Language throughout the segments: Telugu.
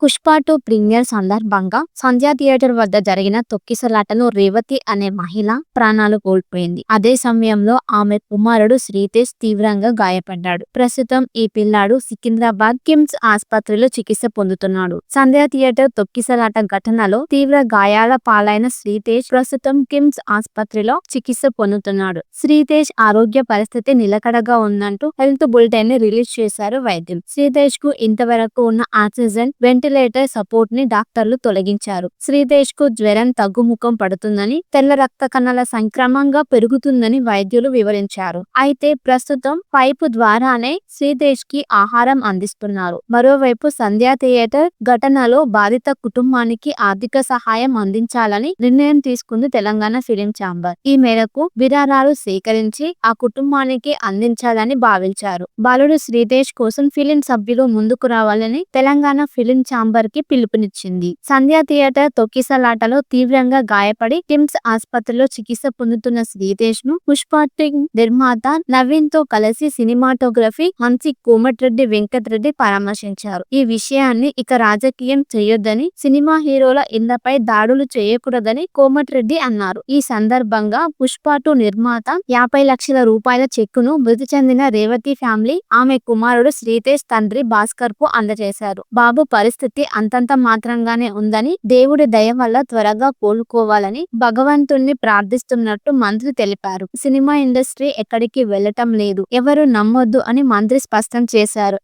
పుష్ప 2 ప్రీమియర్ సందర్భంగా సంధ్య థియేటర్ వద్ద జరిగిన తొక్కిసలాటలో రేవతి అనే మహిళ ప్రాణాలు కోల్పోయింది. అదే సమయంలో ఆమె కుమారుడు శ్రీతేజ్ తీవ్రంగా గాయపడ్డాడు. ప్రస్తుతం ఈ పిల్లాడు సికింద్రాబాద్ కిమ్స్ ఆసుపత్రిలో చికిత్స పొందుతున్నాడు. సంధ్య థియేటర్ తొక్కిసలాట ఘటనలో తీవ్ర గాయాల పాలైన శ్రీతేజ్ ప్రస్తుతం కిమ్స్ ఆసుపత్రిలో చికిత్స పొందుతున్నాడు. శ్రీతేజ్ ఆరోగ్య పరిస్థితి నిలకడగా ఉందంటూ హెల్త్ బులెటిన్ ని రిలీజ్ చేశారు వైద్యం. శ్రీతేజ్ కు ఇంతవరకు ఉన్న ఆక్సిజన్ వెంటిలేటర్ సపోర్ట్ ని డాక్టర్లు తొలగించారు. శ్రీతేజ్ కు జ్వరం తగ్గుముఖం పడుతుందని, తెల్ల రక్త కణాల సంక్రమంగా పెరుగుతుందని వైద్యులు వివరించారు. అయితే ప్రస్తుతం పైపు ద్వారానే శ్రీతేజ్ కి ఆహారం అందిస్తున్నారు. మరోవైపు సంధ్య థియేటర్ ఘటనలో బాధిత కుటుంబానికి ఆర్థిక సహాయం అందించాలని నిర్ణయం తీసుకుంది తెలంగాణ ఫిలిం ఛాంబర్. ఈ మేరకు విరాళాలు సేకరించి ఆ కుటుంబానికి అందించాలని భావించారు. బాలుడు శ్రీతేజ్ కోసం ఫిలిం సభ్యులు ముందుకు రావాలని తెలంగాణ ఫిలిం ఛాంబర్ కి పిలుపునిచ్చింది. సంధ్య థియేటర్ తొక్కిసలాటలో తీవ్రంగా గాయపడి కిమ్స్ ఆసుపత్రిలో చికిత్స పొందుతున్న శ్రీతేజ్ ను పుష్ప 2 నిర్మాత నవీన్ తో కలిసి సినిమాటోగ్రఫీ హన్సి కోమటిరెడ్డి వెంకటరెడ్డి పరామర్శించారు. ఈ విషయాన్ని ఇక రాజకీయం చేయొద్దని, సినిమా హీరోల ఇళ్లపై దాడులు చేయకూడదని కోమటిరెడ్డి అన్నారు. ఈ సందర్భంగా పుష్ప 2 నిర్మాత 50 లక్షల రూపాయల చెక్కును మృతి చెందిన రేవతి ఫ్యామిలీ, ఆమె కుమారుడు శ్రీతేజ్ తండ్రి భాస్కర్ కు అందజేశారు. బాబు పరిస్థితి అంతంత మాత్రంగానే ఉందని, దేవుడి దయ వల్ల త్వరగా కోలుకోవాలని భగవంతుణ్ణి ప్రార్థిస్తున్నట్టు మంత్రి తెలిపారు. సినిమా ఇండస్ట్రీ ఎక్కడికి వెళ్లటం లేదు, ఎవరు నమ్మొద్దు అని మంత్రి స్పష్టం చేశారు.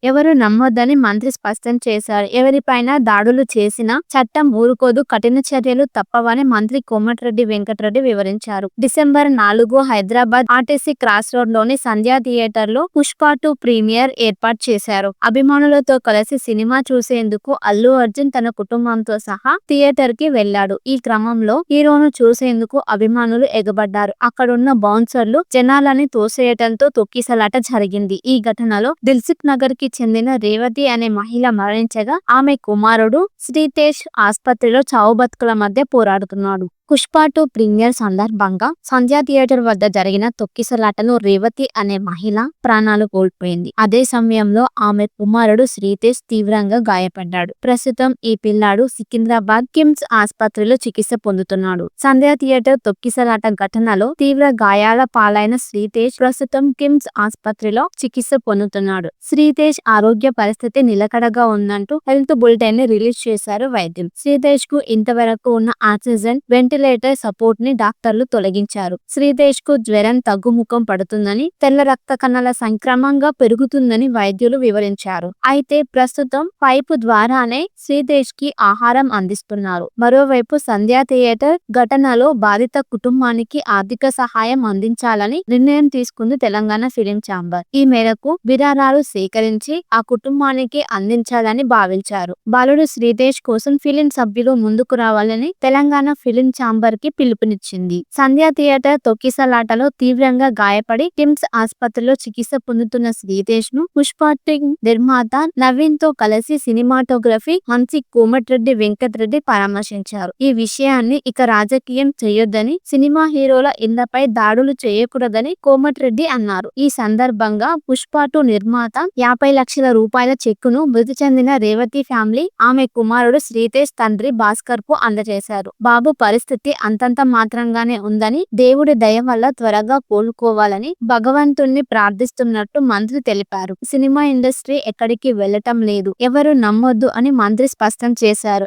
ఎవరిపైన దాడులు చేసినా చట్టం ఊరుకోదు, కఠిన చర్యలు తప్పవని మంత్రి కోమటిరెడ్డి వెంకటరెడ్డి వివరించారు. December 4 Hyderabad RTC cross road లోని సంధ్య థియేటర్ లో పుష్ప 2 ప్రీమియర్ ఏర్పాటు చేశారు. అభిమానులతో కలిసి సినిమా చూసేందుకు అల్లు అర్జున్ తన కుటుంబంతో సహా థియేటర్ కి వెళ్లాడు. ఈ క్రమంలో హీరోను చూసేందుకు అభిమానులు ఎగబడ్డారు. అక్కడున్న బౌన్సర్లు జనాలని తోసేయటంతో తొక్కిసలాట జరిగింది. ఈ ఘటనలో దిల్సుఖ్ నగర్ కి చెందిన రేవతి అనే మహిళ మరణించగా, ఆమె కుమారుడు శ్రీతేజ్ ఆసుపత్రిలో చావు బతుకుల మధ్య పోరాడుతున్నాడు. పుష్ప 2 ప్రీమియర్ సందర్భంగా సంధ్య థియేటర్ వద్ద జరిగిన తొక్కిసలాటలో రేవతి అనే మహిళ ప్రాణాలు కోల్పోయింది. అదే సమయంలో ఆమె కుమారుడు శ్రీతేజ్ తీవ్రంగా గాయపడ్డాడు. ప్రస్తుతం ఈ పిల్లాడు సికింద్రాబాద్ కిమ్స్ ఆసుపత్రిలో చికిత్స పొందుతున్నాడు. సంధ్య థియేటర్ తొక్కిసలాట ఘటనలో తీవ్ర గాయాల పాలైన శ్రీతేజ్ ప్రస్తుతం కిమ్స్ ఆసుపత్రిలో చికిత్స పొందుతున్నాడు. శ్రీతేజ్ ఆరోగ్య పరిస్థితి నిలకడగా ఉందంటూ హెల్త్ బులెటిన్ ని రిలీజ్ చేశారు వైద్యం. శ్రీతేజ్ కు ఇంతవరకు ఉన్న ఆక్సిజన్ వెంటిలేటర్ సపోర్ట్ ని డాక్టర్లు తొలగించారు. శ్రీతేజ్ కు జ్వరం తగ్గుముఖం పడుతుందని, తెల్ల రక్త కణాల సంక్రమంగా పెరుగుతుందని వైద్యులు వివరించారు. అయితే ప్రస్తుతం పైపు ద్వారానే శ్రీతేజ్ కి ఆహారం అందిస్తున్నారు. మరోవైపు సంధ్య థియేటర్ ఘటనలో బాధిత కుటుంబానికి ఆర్థిక సహాయం అందించాలని నిర్ణయం తీసుకుంది తెలంగాణ ఫిలిం ఛాంబర్. ఈ మేరకు విరాళాలు సేకరించి ఆ కుటుంబానికి అందించాలని భావించారు. బాలుడు శ్రీతేజ్ కోసం ఫిలిం సభ్యులు ముందుకు రావాలని తెలంగాణ ఫిలిం ఛాంబర్ కి పిలుపునిచ్చింది. సంధ్య థియేటర్ తొక్కిసలాటలో తీవ్రంగా గాయపడి కిమ్స్ ఆసుపత్రిలో చికిత్స పొందుతున్న శ్రీతేజ్ ను పుష్ప 2 నిర్మాత నవీన్ తో కలిసి సినిమాటోగ్రఫీ హన్సి కోమటిరెడ్డి వెంకటరెడ్డి పరామర్శించారు. ఈ విషయాన్ని ఇక రాజకీయం చేయొద్దని, సినిమా హీరోల ఇళ్లపై దాడులు చేయకూడదని కోమటిరెడ్డి అన్నారు. ఈ సందర్భంగా పుష్ప 2 నిర్మాత 50 లక్షల రూపాయల చెక్కును మృతి చెందిన రేవతి ఫ్యామిలీ, ఆమె కుమారుడు శ్రీతేజ్ తండ్రి భాస్కర్ కు అందజేశారు. బాబు పరిస్థితి అంతంత మాత్రంగానే ఉందని, దేవుడి దయ వల్ల త్వరగా కోలుకోవాలని భగవంతుణ్ణి ప్రార్థిస్తున్నట్టు మంత్రి తెలిపారు. సినిమా ఇండస్ట్రీ ఎక్కడికి వెళ్లటం లేదు, ఎవరు నమ్మొద్దు అని మంత్రి స్పష్టం చేశారు.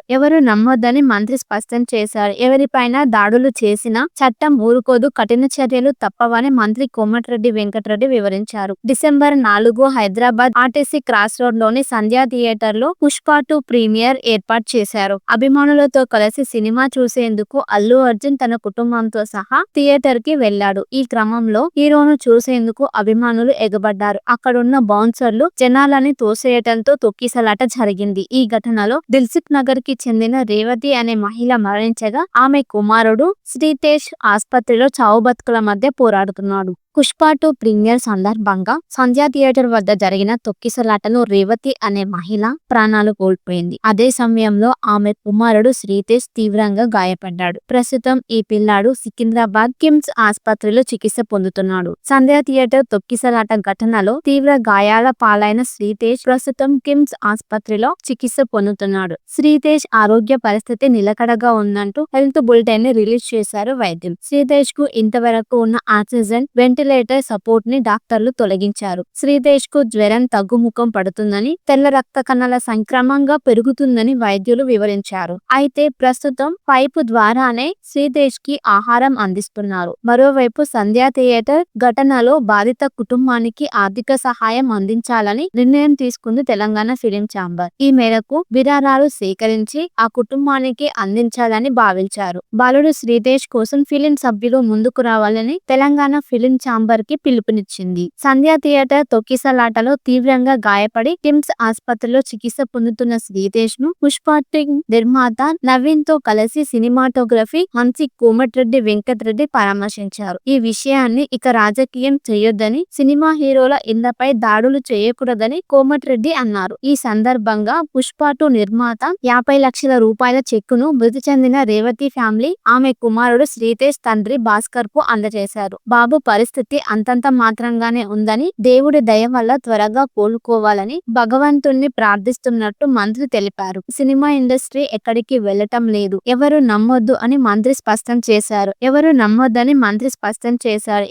ఎవరిపైన దాడులు చేసినా చట్టం ఊరుకోదు, కఠిన చర్యలు తప్పవని మంత్రి కోమటిరెడ్డి వెంకటరెడ్డి వివరించారు. December 4 Hyderabad RTC cross road లోని సంధ్య థియేటర్ లో పుష్ప 2 ప్రీమియర్ ఏర్పాటు చేశారు. అభిమానులతో కలిసి సినిమా చూసేందుకు అల్లు అర్జున్ తన కుటుంబంతో సహా థియేటర్ కి వెళ్లాడు. ఈ క్రమంలో హీరోను చూసేందుకు అభిమానులు ఎగబడ్డారు. అక్కడున్న బౌన్సర్లు జనాలని తోసేయటంతో తొక్కిసలాట జరిగింది. ఈ ఘటనలో దిల్సుఖ్ నగర్ కి చెందిన రేవతి అనే మహిళ మరణించగా, ఆమె కుమారుడు శ్రీతేజ్ ఆసుపత్రిలో చావు బతుకుల మధ్య పోరాడుతున్నాడు. పుష్ప 2 ప్రీమియర్ సందర్భంగా సంధ్య థియేటర్ వద్ద జరిగిన తొక్కిసలాటలో రేవతి అనే మహిళ ప్రాణాలు కోల్పోయింది. అదే సమయంలో ఆమె కుమారుడు శ్రీతేజ్ తీవ్రంగా గాయపడ్డాడు. ప్రస్తుతం ఈ పిల్లాడు సికింద్రాబాద్ కిమ్స్ ఆసుపత్రిలో చికిత్స పొందుతున్నాడు. సంధ్య థియేటర్ తొక్కిసలాట ఘటనలో తీవ్ర గాయాల పాలైన శ్రీతేజ్ ప్రస్తుతం కిమ్స్ ఆసుపత్రిలో చికిత్స పొందుతున్నాడు. శ్రీతేజ్ ఆరోగ్య పరిస్థితి నిలకడగా ఉందంటూ హెల్త్ బులెటిన్ ని రిలీజ్ చేశారు వైద్యులు. శ్రీతేజ్ కు ఇంతవరకు ఉన్న ఆక్సిజన్ వెంటిలేటర్ సపోర్ట్ ని డాక్టర్లు తొలగించారు. శ్రీతేజ్ కు జ్వరం తగ్గుముఖం పడుతుందని, తెల్ల రక్త కణాల సంక్రమంగా పెరుగుతుందని వైద్యులు వివరించారు. అయితే ప్రస్తుతం పైపు ద్వారానే శ్రీతేజ్ కి ఆహారం అందిస్తున్నారు. మరోవైపు సంధ్య థియేటర్ ఘటనలో బాధిత కుటుంబానికి ఆర్థిక సహాయం అందించాలని నిర్ణయం తీసుకుంది తెలంగాణ ఫిలిం ఛాంబర్. ఈ మేరకు విరాళాలు సేకరించి ఆ కుటుంబానికి అందించాలని భావించారు. బాలుడు శ్రీతేజ్ కోసం ఫిలిం సభ్యులు ముందుకు రావాలని తెలంగాణ ఫిలిం ఛాంబర్ కి పిలుపునిచ్చింది. సంధ్య థియేటర్ తొక్కిసలాటలో తీవ్రంగా గాయపడి కిమ్స్ ఆసుపత్రిలో చికిత్స పొందుతున్న శ్రీతేజ్ ను పుష్ప 2 నిర్మాత నవీన్ తో కలిసి సినిమాటోగ్రఫీ హన్సి కోమటిరెడ్డి వెంకటరెడ్డి పరామర్శించారు. ఈ విషయాన్ని ఇక రాజకీయం చేయొద్దని, సినిమా హీరోల ఇళ్లపై దాడులు చేయకూడదని కోమటిరెడ్డి అన్నారు. ఈ సందర్భంగా పుష్ప 2 నిర్మాత 50 లక్షల రూపాయల చెక్కును మృతి చెందిన రేవతి ఫ్యామిలీ ఆమె కుమారుడు శ్రీతేజ్ తండ్రి భాస్కర్ కు అందజేశారు. బాబు పరిస్థితి అంతంత మాత్రంగానే ఉందని, దేవుడి దయ వల్ల త్వరగా కోలుకోవాలని భగవంతుణ్ణి ప్రార్థిస్తున్నట్టు మంత్రి తెలిపారు. సినిమా ఇండస్ట్రీ ఎక్కడికి వెళ్లటం లేదు, ఎవరు నమ్మొద్దు అని మంత్రి స్పష్టం చేశారు.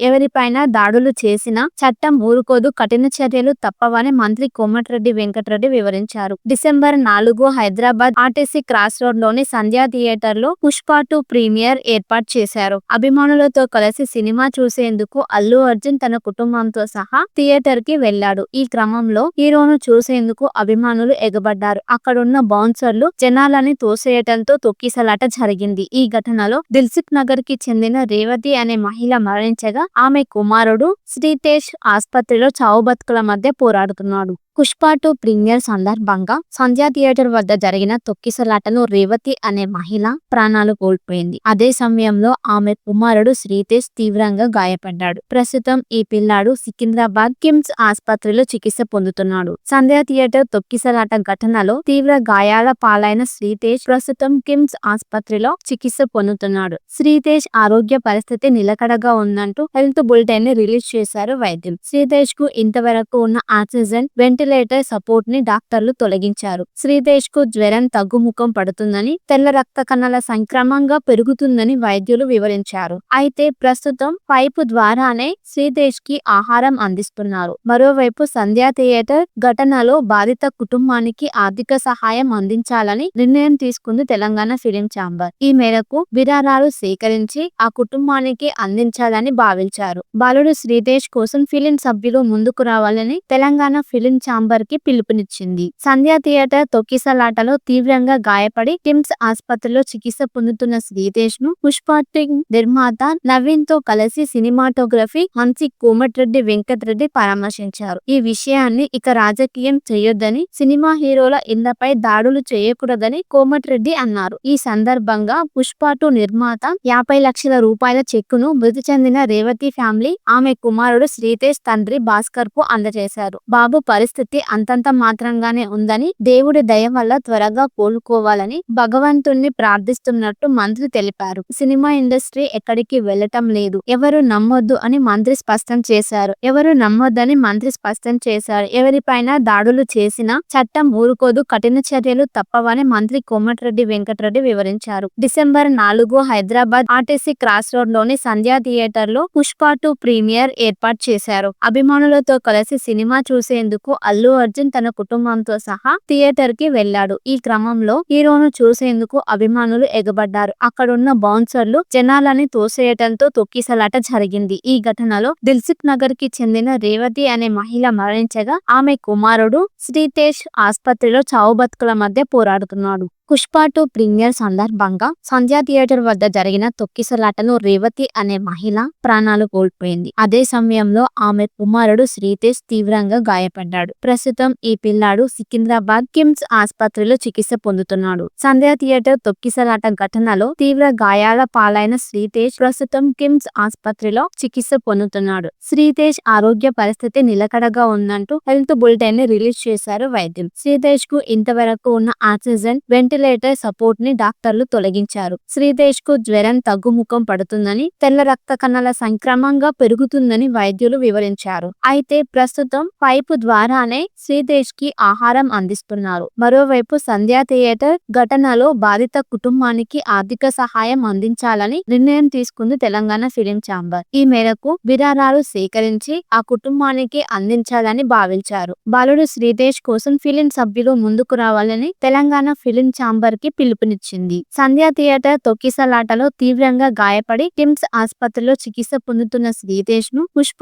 ఎవరిపైన దాడులు చేసినా చట్టం ఊరుకోదు, కఠిన చర్యలు తప్పవని మంత్రి కోమటిరెడ్డి వెంకటరెడ్డి వివరించారు. December 4 Hyderabad RTC cross road లోని సంధ్య థియేటర్ లో పుష్ప 2 ప్రీమియర్ ఏర్పాటు చేశారు. అభిమానులతో కలిసి సినిమా చూసేందుకు అల్లు అర్జున్ తన కుటుంబంతో సహా థియేటర్ కి వెళ్లాడు. ఈ క్రమంలో హీరోను చూసేందుకు అభిమానులు ఎగబడ్డారు. అక్కడున్న బౌన్సర్లు జనాలని తోసేయటంతో తొక్కిసలాట జరిగింది. ఈ ఘటనలో దిల్సుఖ్ నగర్ కి చెందిన రేవతి అనే మహిళ మరణించగా ఆమె కుమారుడు శ్రీతేజ్ ఆసుపత్రిలో చావు బతుకుల మధ్య పోరాడుతున్నాడు. పుష్ప 2 ప్రీమియర్ సందర్భంగా సంధ్య థియేటర్ వద్ద జరిగిన తొక్కిసలాటలో రేవతి అనే మహిళ ప్రాణాలు కోల్పోయింది. అదే సమయంలో ఆమె కుమారుడు శ్రీతేజ్ తీవ్రంగా గాయపడ్డాడు. ప్రస్తుతం ఈ పిల్లాడు సికింద్రాబాద్ కిమ్స్ ఆసుపత్రిలో చికిత్స పొందుతున్నాడు. సంధ్య థియేటర్ తొక్కిసలాట ఘటనలో తీవ్ర గాయాల పాలైన శ్రీతేజ్ ప్రస్తుతం కిమ్స్ ఆసుపత్రిలో చికిత్స పొందుతున్నాడు. శ్రీతేజ్ ఆరోగ్య పరిస్థితి నిలకడగా ఉందంటూ హెల్త్ బులెటిన్ ని రిలీజ్ చేశారు వైద్యులు. శ్రీతేజ్ కు ఇంతవరకు ఉన్న ఆక్సిజన్ వెంటిలేటర్ సపోర్ట్ ని డాక్టర్లు తొలగించారు. శ్రీతేజ్ కు జ్వరం తగ్గుముఖం పడుతుందని, తెల్ల రక్త కణాల సంక్రమంగా పెరుగుతుందని వైద్యులు వివరించారు. అయితే ప్రస్తుతం పైపు ద్వారానే శ్రీతేజ్ కి ఆహారం అందిస్తున్నారు. మరోవైపు సంధ్య థియేటర్ ఘటనలో బాధిత కుటుంబానికి ఆర్థిక సహాయం అందించాలని నిర్ణయం తీసుకుంది తెలంగాణ ఫిలిం ఛాంబర్. ఈ మేరకు విరాళాలు సేకరించి ఆ కుటుంబానికి అందించాలని భావించారు. బాలుడు శ్రీతేజ్ కోసం ఫిలిం సభ్యులు ముందుకు రావాలని తెలంగాణ ఫిలిం ఛాంబర్ కి పిలుపునిచ్చింది. సంధ్య థియేటర్ తొక్కిసలాటలో తీవ్రంగా గాయపడి కిమ్స్ ఆసుపత్రిలో చికిత్స పొందుతున్న శ్రీతేజ్ ను పుష్ప 2 నిర్మాత నవీన్ తో కలిసి సినిమాటోగ్రఫీ హన్సి కోమటిరెడ్డి వెంకటరెడ్డి పరామర్శించారు. ఈ విషయాన్ని ఇక రాజకీయం చేయొద్దని, సినిమా హీరోల ఇళ్లపై దాడులు చేయకూడదని కోమటిరెడ్డి అన్నారు. ఈ సందర్భంగా పుష్ప 2 నిర్మాత 50 లక్షల రూపాయల చెక్కును మృతి చెందిన రేవతి ఫ్యామిలీ ఆమె కుమారుడు శ్రీతేజ్ తండ్రి భాస్కర్ కు అందజేశారు. బాబు పరిస్థితి అంతంత మాత్రంగానే ఉందని, దేవుడి దయ వల్ల త్వరగా కోలుకోవాలని భగవంతుణ్ణి ప్రార్థిస్తున్నట్టు మంత్రి తెలిపారు. సినిమా ఇండస్ట్రీ ఎక్కడికి వెళ్లటం లేదు, ఎవరు నమ్మొద్దు అని మంత్రి స్పష్టం చేశారు. ఎవరిపైన దాడులు చేసినా చట్టం ఊరుకోదు, కఠిన చర్యలు తప్పవని మంత్రి కోమటిరెడ్డి వెంకటరెడ్డి వివరించారు. December 4 Hyderabad RTC cross road లోని సంధ్య థియేటర్ లో పుష్ప 2 ప్రీమియర్ ఏర్పాటు చేశారు. అభిమానులతో కలిసి సినిమా చూసేందుకు అల్లు అర్జున్ తన కుటుంబంతో సహా థియేటర్ కి వెళ్లాడు. ఈ క్రమంలో హీరోను చూసేందుకు అభిమానులు ఎగబడ్డారు. అక్కడున్న బౌన్సర్లు జనాలని తోసేయటంతో తొక్కిసలాట జరిగింది. ఈ ఘటనలో దిల్సుఖ్ నగర్ కి చెందిన రేవతి అనే మహిళ మరణించగా ఆమె కుమారుడు శ్రీతేజ్ ఆసుపత్రిలో చావు బతుకుల మధ్య పోరాడుతున్నాడు. పుష్ప 2 ప్రీమియర్ సందర్భంగా సంధ్య థియేటర్ వద్ద జరిగిన తొక్కిసలాటలో రేవతి అనే మహిళ ప్రాణాలు కోల్పోయింది. అదే సమయంలో ఆమె కుమారుడు శ్రీతేజ్ తీవ్రంగా గాయపడ్డాడు. ప్రస్తుతం ఈ పిల్లాడు సికింద్రాబాద్ కిమ్స్ ఆసుపత్రిలో చికిత్స పొందుతున్నాడు. సంధ్య థియేటర్ తొక్కిసలాట ఘటనలో తీవ్ర గాయాల పాలైన శ్రీతేజ్ ప్రస్తుతం కిమ్స్ ఆసుపత్రిలో చికిత్స పొందుతున్నాడు. శ్రీతేజ్ ఆరోగ్య పరిస్థితి నిలకడగా ఉందంటూ హెల్త్ బులెటిన్ ని రిలీజ్ చేశారు వైద్యం. శ్రీతేజ్ కు ఇంతవరకు ఉన్న ఆక్సిజన్ వెంటిలేటర్ సపోర్ట్ ని డాక్టర్లు తొలగించారు. శ్రీతేజ్ కు జ్వరం తగ్గుముఖం పడుతుందని, తెల్ల రక్త కణాల సంక్రమంగా పెరుగుతుందని వైద్యులు వివరించారు. అయితే ప్రస్తుతం పైపు ద్వారానే శ్రీతేజ్ కి ఆహారం అందిస్తున్నారు. మరోవైపు సంధ్య థియేటర్ ఘటనలో బాధిత కుటుంబానికి ఆర్థిక సహాయం అందించాలని నిర్ణయం తీసుకుంది తెలంగాణ ఫిలిం ఛాంబర్. ఈ మేరకు విరాళాలు సేకరించి ఆ కుటుంబానికి అందించాలని భావించారు. బాలుడు శ్రీతేజ్ కోసం ఫిలిం సభ్యులు ముందుకు రావాలని తెలంగాణ ఫిలిం ఛాంబర్ కి పిలుపునిచ్చింది. సంధ్య థియేటర్ తొక్కిసలాటలో తీవ్రంగా గాయపడి కిమ్స్ ఆసుపత్రిలో చికిత్స పొందుతున్న శ్రీతేజ్ ను పుష్ప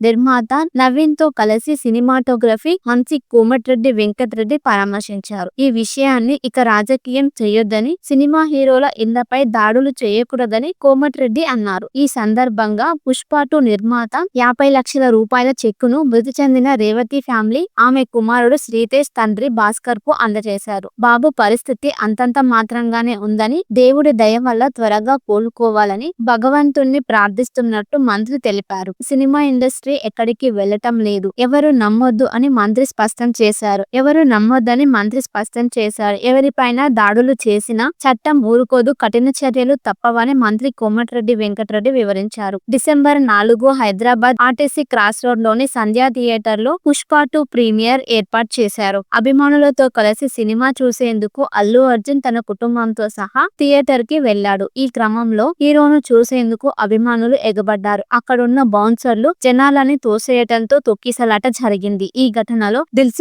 నిర్మాత నవీన్ తో కలిసి సినిమాటోగ్రఫీ హన్సి కోమటిరెడ్డి వెంకటరెడ్డి పరామర్శించారు. ఈ విషయాన్ని ఇక రాజకీయం చేయొద్దని, సినిమా హీరోల ఇళ్లపై దాడులు చేయకూడదని కోమటిరెడ్డి అన్నారు. ఈ సందర్భంగా పుష్ప 2 నిర్మాత 50 లక్షల రూపాయల చెక్కును మృతి చెందిన రేవతి ఫ్యామిలీ, ఆమె కుమారుడు శ్రీతేజ్ తండ్రి భాస్కర్ కు అందజేశారు. బాబు పరిస్థితి అంతంత మాత్రంగానే ఉందని, దేవుడి దయ వల్ల త్వరగా కోలుకోవాలని భగవంతుణ్ణి ప్రార్థిస్తున్నట్టు మంత్రి తెలిపారు. సినిమా ఇండస్ట్రీ ఎక్కడికి వెళ్లటం లేదు, ఎవరు నమ్మొద్దు అని మంత్రి స్పష్టం చేశారు. ఎవరిపైన దాడులు చేసినా చట్టం ఊరుకోదు, కఠిన చర్యలు తప్పవని మంత్రి కోమటిరెడ్డి వెంకటరెడ్డి వివరించారు. December 4 Hyderabad RTC cross road లోని సంధ్య థియేటర్ లో పుష్ప 2 ప్రీమియర్ ఏర్పాటు చేశారు. అభిమానులతో కలిసి సినిమా చూసేందుకు అల్లు అర్జున్ తన కుటుంబంతో సహా థియేటర్ కి వెళ్లాడు. ఈ క్రమంలో హీరోను చూసేందుకు అభిమానులు ఎగబడ్డారు. అక్కడున్న బౌన్సర్లు జనాలని తోసేయటంతో తొక్కిసలాట జరిగింది. ఈ ఘటనలో దిల్సుఖ్